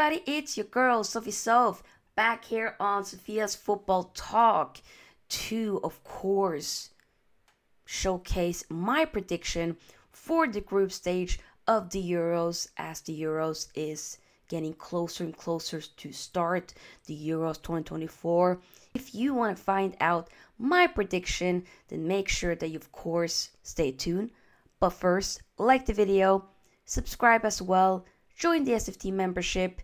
everybody, it's your girl Sofia back here on Sofia's Football Talk to, of course, showcase my prediction for the group stage of the Euros, as the Euros is getting closer and closer to start, the Euros 2024. If you want to find out my prediction, then make sure that you, of course, stay tuned. But first, like the video, subscribe as well, join the SFT membership,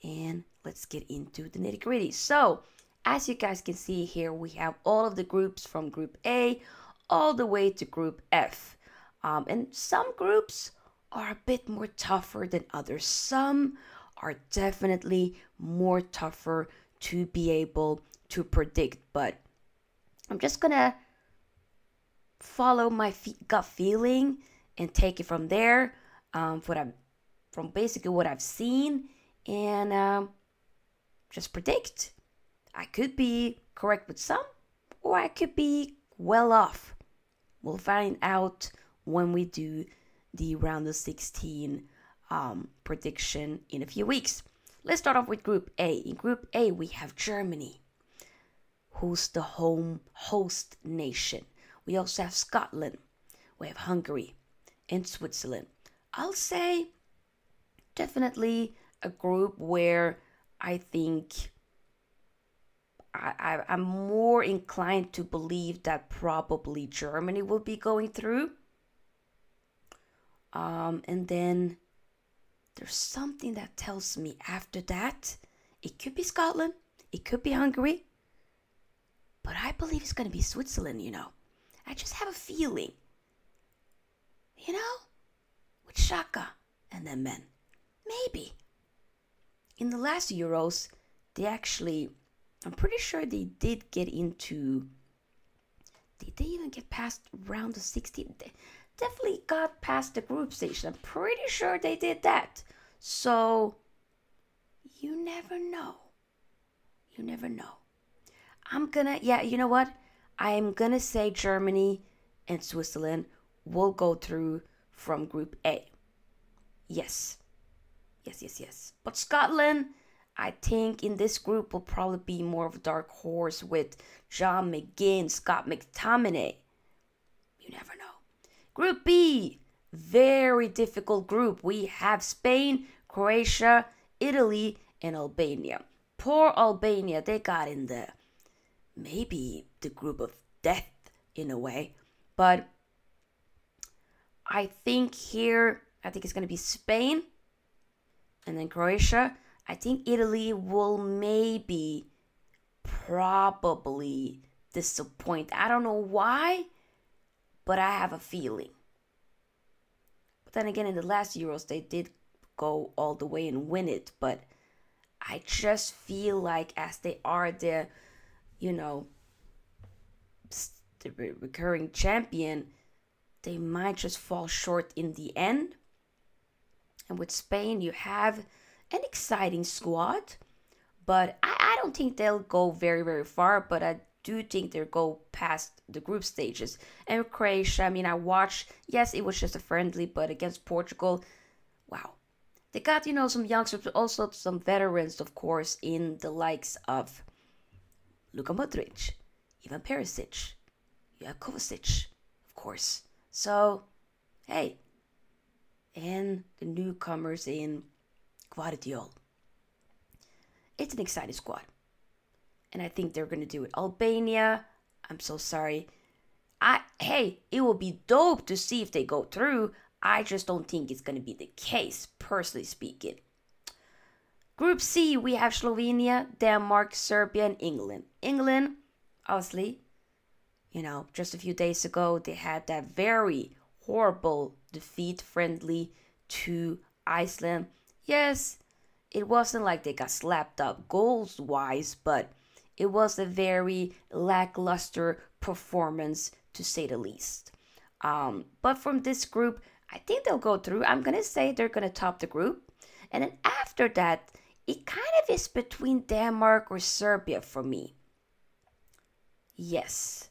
and let's get into the nitty gritty. So, as you guys can see here, we have all of the groups from Group A all the way to Group F. And some groups are a bit more tougher than others. Some are definitely more tougher to be able to predict. But I'm just gonna follow my gut feeling and take it from there. From basically what I've seen, and just predict. I could be correct with some, or I could be well off. We'll find out when we do the round of 16 prediction in a few weeks. Let's start off with Group A. In Group A, we have Germany, who's the home host nation. We also have Scotland. We have Hungary and Switzerland. I'll say definitely a group where I think I'm more inclined to believe that probably Germany will be going through. And then there's something that tells me after that, it could be Scotland, it could be Hungary, but I believe it's going to be Switzerland, I just have a feeling, with Xhaka and them men. Maybe. In the last Euros, I'm pretty sure they did get into, did they even get past round of 16? They definitely got past the group stage. I'm pretty sure they did that. So, you never know. You never know. You know what? I'm gonna say Germany and Switzerland will go through from Group A. Yes. But Scotland, I think in this group will probably be more of a dark horse with John McGinn, Scott McTominay. You never know. Group B, very difficult group. We have Spain, Croatia, Italy, and Albania. Poor Albania, they got in maybe the group of death in a way. But I think it's going to be Spain and then Croatia. I think Italy will probably disappoint. I don't know why, but I have a feeling. But then again, in the last Euros, they did go all the way and win it. But I just feel like as they are the recurring champion, they might just fall short in the end. And with Spain, you have an exciting squad, but I don't think they'll go very, very far, but I do think they'll go past the group stages. And with Croatia, I watched, yes, it was just a friendly, but against Portugal, wow. They got, some youngsters, but also some veterans, of course, in the likes of Luka Modric, Ivan Perisic, Kovacic, of course. So, hey, and the newcomers in Guardiola. It's an exciting squad. And I think they're going to do it. Albania, I'm so sorry. It will be dope to see if they go through. I just don't think it's going to be the case, personally speaking. Group C, we have Slovenia, Denmark, Serbia, and England. England, obviously, just a few days ago, they had that very horrible defeat friendly to Iceland. Yes, it wasn't like they got slapped up goals-wise, but it was a very lackluster performance, to say the least. But from this group, I think they'll go through. I'm going to say they're going to top the group. And then after that, it kind of is between Denmark or Serbia for me. Yes.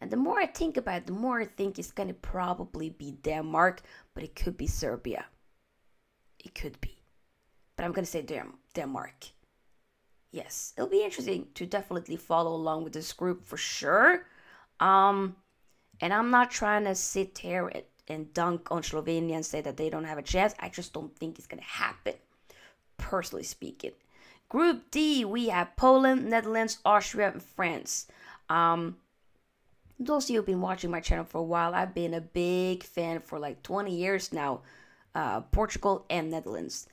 And the more I think about it, the more I think it's going to probably be Denmark, but it could be Serbia. It could be. But but I'm going to say Denmark. Yes, it'll be interesting to definitely follow along with this group for sure. And I'm not trying to sit here and dunk on Slovenia and say that they don't have a chance. I just don't think it's going to happen, personally speaking. Group D, we have Poland, Netherlands, Austria, and France. Those of you who've been watching my channel for a while, I've been a big fan for like 20 years now. Portugal and Netherlands.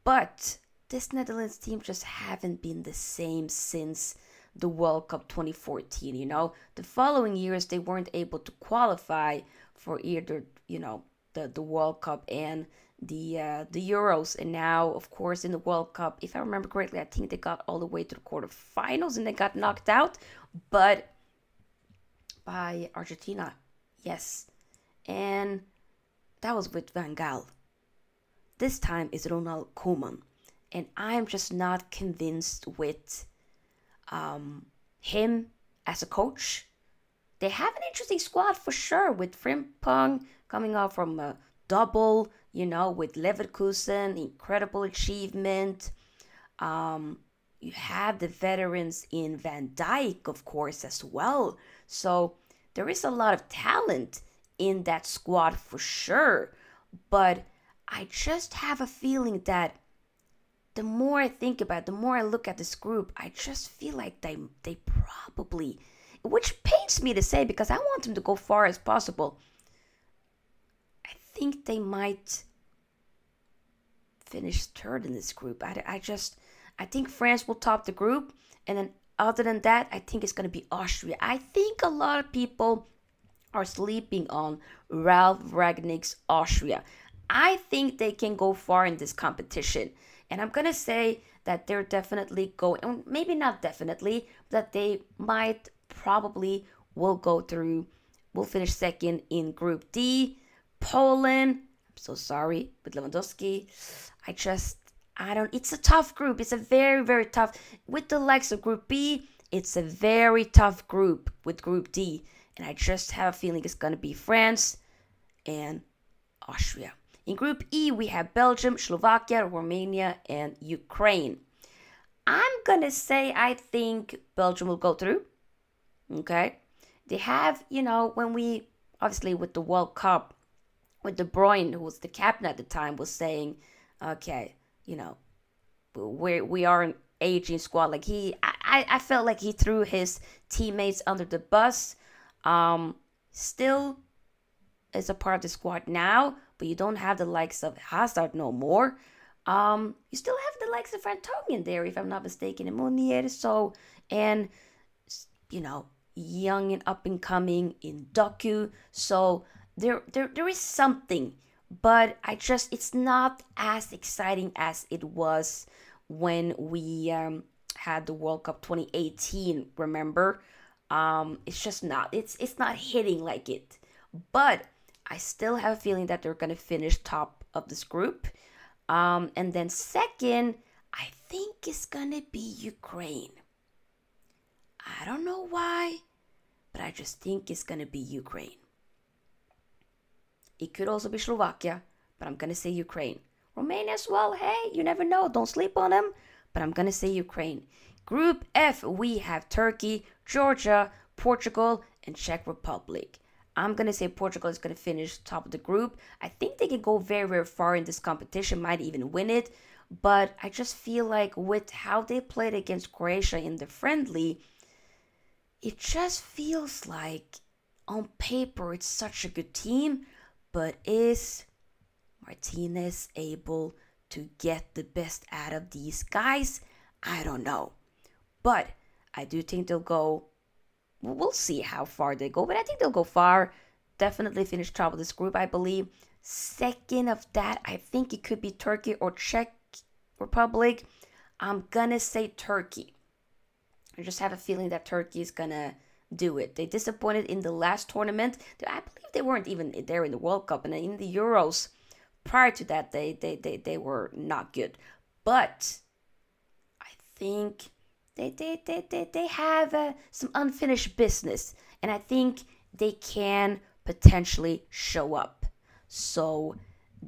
But this Netherlands team just haven't been the same since the World Cup 2014, you know. The following years, they weren't able to qualify for either, you know, the World Cup and the Euros. And now, of course, in the World Cup, if I remember correctly, I think they got all the way to the quarterfinals and they got knocked out. But by Argentina, yes. And that was with Van Gaal. This time is Ronald Koeman. And I'm just not convinced with him as a coach. They have an interesting squad for sure, with Frimpong coming out from a double, you know, with Leverkusen, incredible achievement. You have the veterans in Van Dijk, of course, as well. So there is a lot of talent in that squad for sure. But I just have a feeling that the more I think about it, the more I look at this group, I just feel like they probably, which pains me to say because I want them to go far as possible. I think they might finish third in this group. I think France will top the group. And then other than that, I think it's going to be Austria. I think a lot of people are sleeping on Ralf Rangnick's Austria. I think they can go far in this competition. And I'm going to say that they're definitely going, maybe not definitely, that they might probably will go through, will finish second in Group D. Poland, I'm so sorry, with Lewandowski. It's a tough group. It's a very, very tough, with the likes of Group B, it's a very tough group with Group D. And I just have a feeling it's going to be France and Austria. In Group E, we have Belgium, Slovakia, Romania, and Ukraine. I'm going to say I think Belgium will go through. Okay. They have, you know, when we, obviously with the World Cup, with De Bruyne, who was the captain at the time, was saying, okay, you know, we are an aging squad. Like I felt like he threw his teammates under the bus. Still is a part of the squad now, but you don't have the likes of Hazard no more. You still have the likes of Vertonghen there, if I'm not mistaken, and Meunier. So, and you know, young and up and coming in Doku. So there is something, but it's not as exciting as it was when we had the World Cup 2018. Remember, it's just not. It's not hitting like it, but I still have a feeling that they're going to finish top of this group. And then second, I think it's going to be Ukraine. I don't know why, but I just think it's going to be Ukraine. It could also be Slovakia, but I'm going to say Ukraine. Romania as well, hey, you never know. Don't sleep on them, but I'm going to say Ukraine. Group F, we have Turkey, Georgia, Portugal, and Czech Republic. I'm going to say Portugal is going to finish top of the group. I think they can go very, very far in this competition, might even win it. But I just feel like with how they played against Croatia in the friendly, it just feels like on paper it's such a good team. But is Martinez able to get the best out of these guys? I don't know. But I do think they'll go. We'll see how far they go, but I think they'll go far. Definitely finish top of this group, I believe. Second of that, I think it could be Turkey or Czech Republic. I'm gonna say Turkey. I just have a feeling that Turkey is gonna do it. They disappointed in the last tournament. I believe they weren't even there in the World Cup, and in the Euros prior to that, they were not good. But I think they have some unfinished business, and I think they can potentially show up. So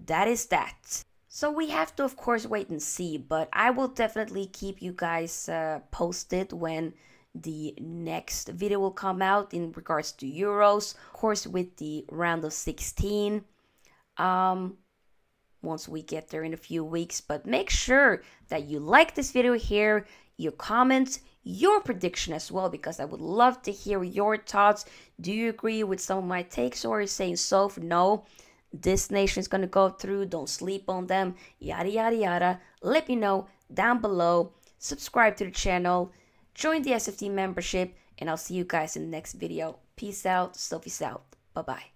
that is that. So we have to, of course, wait and see, but I will definitely keep you guys posted when the next video will come out in regards to Euros, of course, with the round of 16. Once we get there in a few weeks. But make sure that you like this video here, your comments, your prediction as well, because I would love to hear your thoughts. Do you agree with some of my takes, or are you saying, Soph, no, this nation is going to go through, don't sleep on them, yada yada yada? Let me know down below. Subscribe to the channel, join the SFT membership, and I'll see you guys in the next video. Peace out, Sophie's out. Bye bye.